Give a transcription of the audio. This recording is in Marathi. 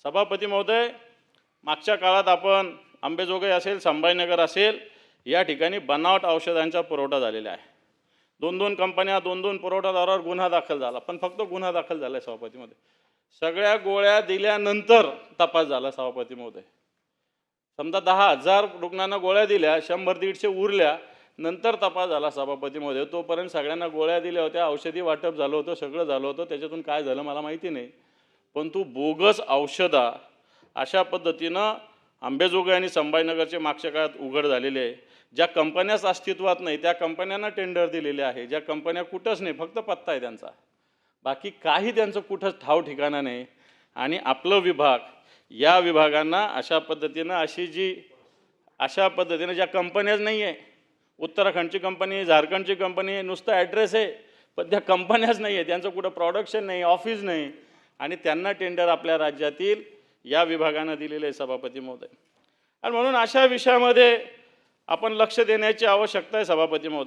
सभापती महोदय, मागच्या काळात आपण अंबेजोगाई असेल, संभाजीनगर असेल, या ठिकाणी बनावट औषधांचा पुरवठा झालेला आहे. 2-2 कंपन्या, 2-2 पुरवठादारावर गुन्हा दाखल झाला. पण फक्त गुन्हा दाखल झाला आहे सभापती महोदय. सगळ्या गोळ्या दिल्यानंतर तपास झाला सभापती महोदय. समजा 10,000 रुग्णांना गोळ्या दिल्या, 100-150 उरल्या, नंतर तपास झाला सभापती महोदय. तोपर्यंत सगळ्यांना गोळ्या दिल्या होत्या, औषधी वाटप झालं होतं, सगळं झालं होतं. त्याच्यातून काय झालं मला माहिती नाही. परंतु बोगस औषधा अशा पद्धतीनं अंबेजोगाई आणि संभाजीनगरचे मागच्या काळात उघड झालेले आहे. ज्या कंपन्याच अस्तित्वात नाही त्या कंपन्यांना टेंडर दिलेले आहे. ज्या कंपन्या कुठंच नाही, फक्त पत्ता आहे त्यांचा, बाकी काही त्यांचं कुठंच ठाव ठिकाणा नाही. आणि आपलं विभाग, या विभागांना अशा पद्धतीनं अशा पद्धतीनं ज्या कंपन्याच नाही आहे, उत्तराखंडची कंपनी, झारखंडची कंपनी, नुसतं ॲड्रेस आहे पण त्या कंपन्याच नाही आहे, त्यांचं कुठं प्रोडक्शन नाही, ऑफिस नाही, आणि त्यांना टेंडर आपल्या राज्यातील या विभागानं दिलेले आहे सभापती महोदय. आणि म्हणून अशा विषयामध्ये आपण लक्ष देण्याची आवश्यकता आहे सभापती महोदय.